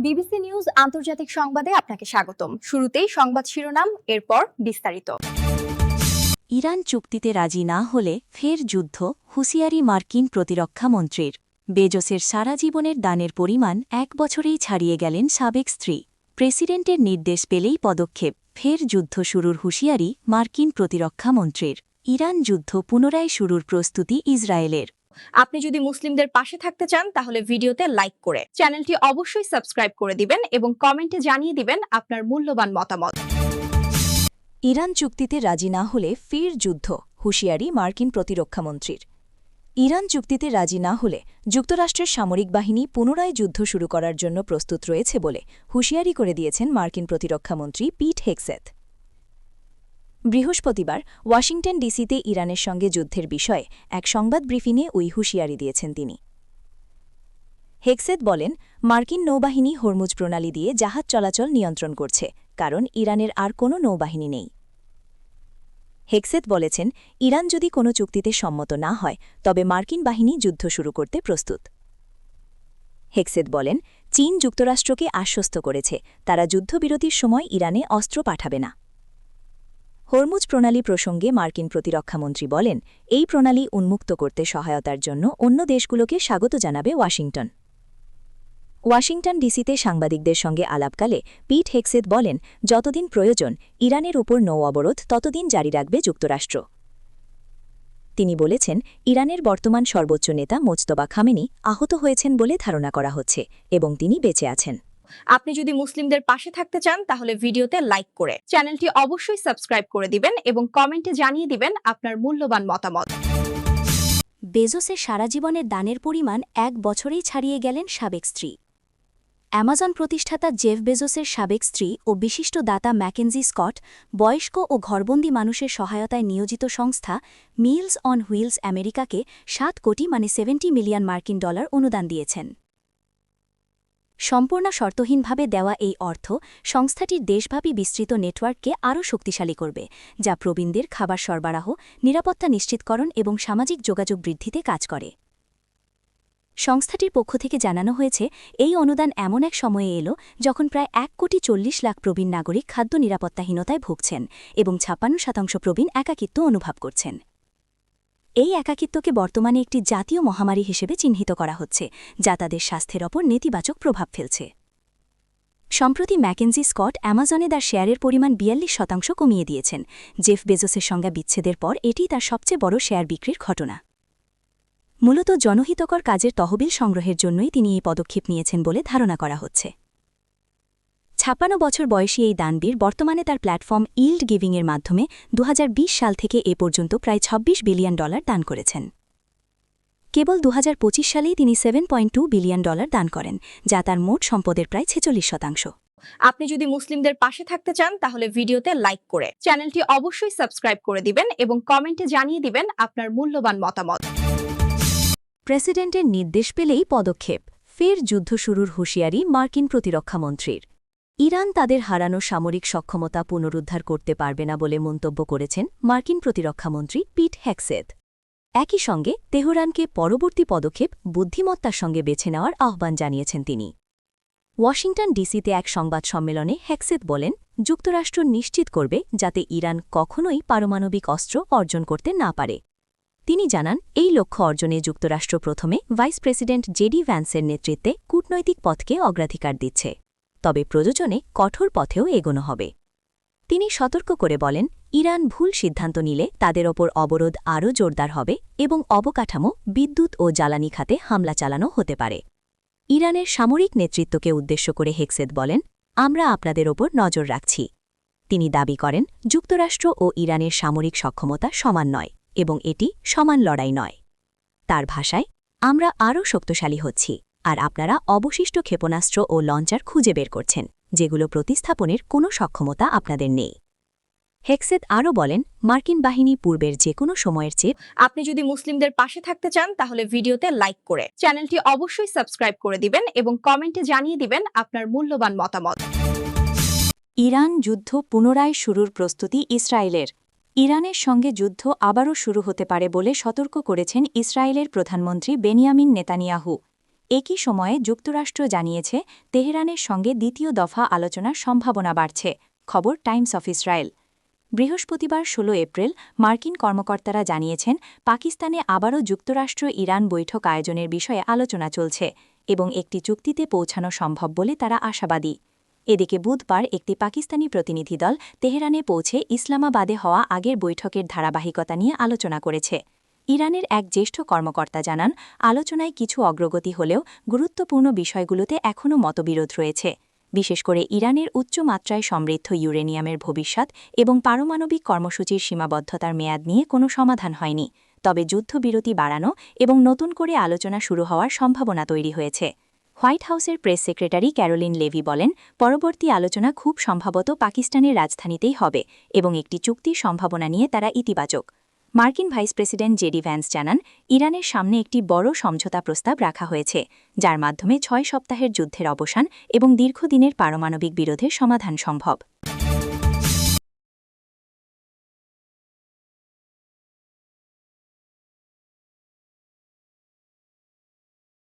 BBC news আন্তর্জাতিক সংবাদে আপনাকে স্বাগতম। শুরুতেই সংবাদ শিরোনাম, এরপর বিস্তারিত। ইরান চুক্তিতে রাজি না হলে ফের যুদ্ধ, হুঁশিয়ারি মার্কিন প্রতিরক্ষা মন্ত্রীর। বেজোসের সারা জীবনের দানের পরিমাণ 1 বছরেই ছাড়িয়ে গেলেন সাবেক স্ত্রী। প্রেসিডেন্টের নির্দেশ পেলেই পদক্ষেপ, ফের যুদ্ধ শুরুর হুঁশিয়ারি মার্কিন প্রতিরক্ষা মন্ত্রীর। ইরান যুদ্ধ পুনরায় শুরুর প্রস্তুতি ইসরায়েলের। আপনি যদি মুসলিমদের পাশে থাকতে চান তাহলে ভিডিওতে লাইক করে চ্যানেলটি অবশ্যই সাবস্ক্রাইব করে দিবেন এবং কমেন্টে জানিয়ে দিবেন আপনার মূল্যবান মতামত। ইরান চুক্তিতে রাজি না হলে ফের যুদ্ধ, হুঁশিয়ারি মার্কিন প্রতিরক্ষা মন্ত্রীর। ইরান চুক্তিতে রাজি না হলে যুক্তরাষ্ট্রের সামরিক বাহিনী পুনরায় যুদ্ধ শুরু করার জন্য প্রস্তুত রয়েছে বলে হুঁশিয়ারি করে দিয়েছেন মার্কিন প্রতিরক্ষামন্ত্রী পিট হেগসেথ। বৃহস্পতিবার ওয়াশিংটন ডিসিতে ইরানের সঙ্গে যুদ্ধের বিষয়ে এক সংবাদ ব্রিফিংয়ে ওই হুঁশিয়ারি দিয়েছেন তিনি। হেগসেথ বলেন, মার্কিন নৌবাহিনী হরমুজ প্রণালী দিয়ে জাহাজ চলাচল নিয়ন্ত্রণ করছে, কারণ ইরানের আর কোনো নৌবাহিনী নেই। হেগসেথ বলেছেন, ইরান যদি কোনো চুক্তিতে সম্মত না হয় তবে মার্কিন বাহিনী যুদ্ধ শুরু করতে প্রস্তুত। হেগসেথ বলেন, চীন যুক্তরাষ্ট্রকে আশ্বস্ত করেছে তারা যুদ্ধবিরতির সময় ইরানে অস্ত্র পাঠাবে না। হরমুজ প্রণালী প্রসঙ্গে মার্কিন প্রতিরক্ষামন্ত্রী বলেন, এই প্রণালী উন্মুক্ত করতে সহায়তার জন্য অন্য দেশগুলোকে স্বাগত জানাবে ওয়াশিংটন। ওয়াশিংটন ডিসিতে সাংবাদিকদের সঙ্গে আলাপকালে পিট হেগসেথ বলেন, যতদিন প্রয়োজন ইরানের ওপর নৌ অবরোধ ততদিন জারি রাখবে যুক্তরাষ্ট্র। তিনি বলেছেন, ইরানের বর্তমান সর্বোচ্চ নেতা মোজতবা খামেনি আহত হয়েছেন বলে ধারণা করা হচ্ছে এবং তিনি বেঁচে আছেন। আপনি যদি মুসলিমদের পাশে থাকতে চান তাহলে ভিডিওতে লাইক করে চ্যানেলটি অবশ্যই সাবস্ক্রাইব করে দিবেন এবং কমেন্টে জানিয়ে দিবেন আপনার মূল্যবান মতামত। বেজোসের সারা জীবনের দানের পরিমাণ 1 বছরেই ছাড়িয়ে গেলেন সাবেক স্ত্রী। অ্যামাজন প্রতিষ্ঠাতা জেফ বেজোসের সাবেক স্ত্রী ও বিশিষ্ট দাতা ম্যাকেনজি স্কট বয়স্ক ও ঘরবন্দি মানুষের সহায়তায় নিয়োজিত সংস্থা মিলস অন হুইলস আমেরিকাকে 7 কোটি $70 মিলিয়ন অনুদান দিয়েছেন। সম্পূর্ণ শর্তহীনভাবে দেওয়া এই অর্থ সংস্থাটির দেশব্যাপী বিস্তৃত নেটওয়ার্ককে আরও শক্তিশালী করবে, যা প্রবীণদের খাবার সরবরাহ, নিরাপত্তা নিশ্চিতকরণ এবং সামাজিক যোগাযোগ বৃদ্ধিতে কাজ করে। সংস্থাটির পক্ষ থেকে জানানো হয়েছে, এই অনুদান এমন এক সময়ে এলো যখন প্রায় 1,40,00,000 প্রবীণ নাগরিক খাদ্য নিরাপত্তাহীনতায় ভুগছেন এবং 56% প্রবীণ একাকিত্ব অনুভব করছেন। এই একাকিত্বকে বর্তমানে একটি জাতীয় মহামারী হিসেবে চিহ্নিত করা হচ্ছে, যা তাদের স্বাস্থ্যের ওপর নেতিবাচক প্রভাব ফেলছে। সম্প্রতি ম্যাকেনজি স্কট অ্যামাজনে তার শেয়ারের পরিমাণ 42% কমিয়ে দিয়েছেন। জেফ বেজোসের সঙ্গে বিচ্ছেদের পর এটি তার সবচেয়ে বড় শেয়ার বিক্রির ঘটনা। মূলত জনহিতকর কাজের তহবিল সংগ্রহের জন্যই তিনি এই পদক্ষেপ নিয়েছেন বলে ধারণা করা হচ্ছে। 56 বছর বয়সী এই দানবীর বর্তমানে তার প্ল্যাটফর্ম ইল্ড গিভিংয়ের মাধ্যমে 2020 সাল থেকে এ পর্যন্ত প্রায় $26 বিলিয়ন দান করেছেন। কেবল 2025 সালেই তিনি $7.2 বিলিয়ন দান করেন, যা তার মোট সম্পদের প্রায় 46%। আপনি যদি মুসলিমদের পাশে থাকতে চান তাহলে ভিডিওতে লাইক করে চ্যানেলটি অবশ্যই সাবস্ক্রাইব করে দিবেন এবং কমেন্টে জানিয়ে দিবেন আপনার মূল্যবান মতামত। প্রেসিডেন্টের নির্দেশ পেলেই পদক্ষেপ, ফের যুদ্ধ শুরুর হুঁশিয়ারি মার্কিন প্রতিরক্ষামন্ত্রীর। ইরান তাদের হারানো সামরিক সক্ষমতা পুনরুদ্ধার করতে পারবে না বলে মন্তব্য করেছেন মার্কিন প্রতিরক্ষামন্ত্রী পিট হেগসেথ। একই সঙ্গে তেহরানকে পরবর্তী পদক্ষেপ বুদ্ধিমত্তার সঙ্গে বেছে নেওয়ার আহ্বান জানিয়েছেন তিনি। ওয়াশিংটন ডিসিতে এক সংবাদ সম্মেলনে হেগসেথ বলেন, যুক্তরাষ্ট্র নিশ্চিত করবে যাতে ইরান কখনোই পারমাণবিক অস্ত্র অর্জন করতে না পারে। তিনি জানান, এই লক্ষ্য অর্জনে যুক্তরাষ্ট্র প্রথমে ভাইস প্রেসিডেন্ট জেডি ভ্যান্সের নেতৃত্বে কূটনৈতিক পথকে অগ্রাধিকার দিচ্ছে, তবে প্রয়োজনে কঠোর পথেও এগোনো হবে। তিনি সতর্ক করে বলেন, ইরান ভুল সিদ্ধান্ত নিলে তাদের ওপর অবরোধ আরও জোরদার হবে এবং অবকাঠামো, বিদ্যুৎ ও জ্বালানি খাতে হামলা চালানো হতে পারে। ইরানের সামরিক নেতৃত্বকে উদ্দেশ্য করে হেগসেথ বলেন, আমরা আপনাদের ওপর নজর রাখছি। তিনি দাবি করেন, যুক্তরাষ্ট্র ও ইরানের সামরিক সক্ষমতা সমান নয় এবং এটি সমান লড়াই নয়। তার ভাষায়, আমরা আরও শক্তিশালী হচ্ছি আর আপনারা অবশিষ্ট ক্ষেপণাস্ত্র ও লঞ্চার খুঁজে বের করছেন, যেগুলো প্রতিস্থাপনের কোনো সক্ষমতা আপনাদের নেই। হেগসেথ আরও বলেন, মার্কিন বাহিনী পূর্বের যে কোনো সময়ের চেয়ে। আপনি যদি মুসলিমদের পাশে থাকতে চান তাহলে ভিডিওতে লাইক করে চ্যানেলটি অবশ্যই সাবস্ক্রাইব করে দিবেন এবং কমেন্টে জানিয়ে দিবেন আপনার মূল্যবান মতামত। ইরান যুদ্ধ পুনরায় শুরুর প্রস্তুতি ইসরায়েলের। ইরানের সঙ্গে যুদ্ধ আবারও শুরু হতে পারে বলে সতর্ক করেছেন ইসরায়েলের প্রধানমন্ত্রী বেনিয়ামিন নেতানিয়াহু। একই সময়ে যুক্তরাষ্ট্র জানিয়েছে তেহরানের সঙ্গে দ্বিতীয় দফা আলোচনার সম্ভাবনা বাড়ছে। খবর টাইমস অফ ইসরায়েল। বৃহস্পতিবার ১৬ এপ্রিল মার্কিন কর্মকর্তারা জানিয়েছেন পাকিস্তানে আবারও যুক্তরাষ্ট্র ইরান বৈঠক আয়োজনের বিষয়ে আলোচনা চলছে এবং একটি চুক্তিতে পৌঁছানো সম্ভব বলে তারা আশাবাদী। এদিকে বুধবার একটি পাকিস্তানি প্রতিনিধি দল তেহরানে পৌঁছে ইসলামাবাদে হওয়া আগের বৈঠকের ধারাবাহিকতা নিয়ে আলোচনা করেছে। ইরানের এক জ্যেষ্ঠ কর্মকর্তা জানান, আলোচনায় কিছু অগ্রগতি হলেও গুরুত্বপূর্ণ বিষয়গুলোতে এখনও মতবিরোধ রয়েছে, বিশেষ করে ইরানের উচ্চ মাত্রায় সমৃদ্ধ ইউরেনিয়ামের ভবিষ্যৎ এবং পারমাণবিক কর্মসূচির সীমাবদ্ধতার মেয়াদ নিয়ে কোনো সমাধান হয়নি। তবে যুদ্ধবিরতি বাড়ানো এবং নতুন করে আলোচনা শুরু হওয়ার সম্ভাবনা তৈরি হয়েছে। হোয়াইট হাউসের প্রেস সেক্রেটারি ক্যারোলিন লেভি বলেন, পরবর্তী আলোচনা খুব সম্ভবত পাকিস্তানের রাজধানীতেই হবে এবং একটি চুক্তির সম্ভাবনা নিয়ে তারা ইতিবাচক। মার্কিন ভাইস প্রেসিডেন্ট জেডি ভ্যান্স জানান, ইরানের সামনে একটি বড় সমঝোতা প্রস্তাব রাখা হয়েছে, যার মাধ্যমে ৬ সপ্তাহের যুদ্ধের অবসান এবং দীর্ঘদিনের পারমাণবিক বিরোধের সমাধান সম্ভব।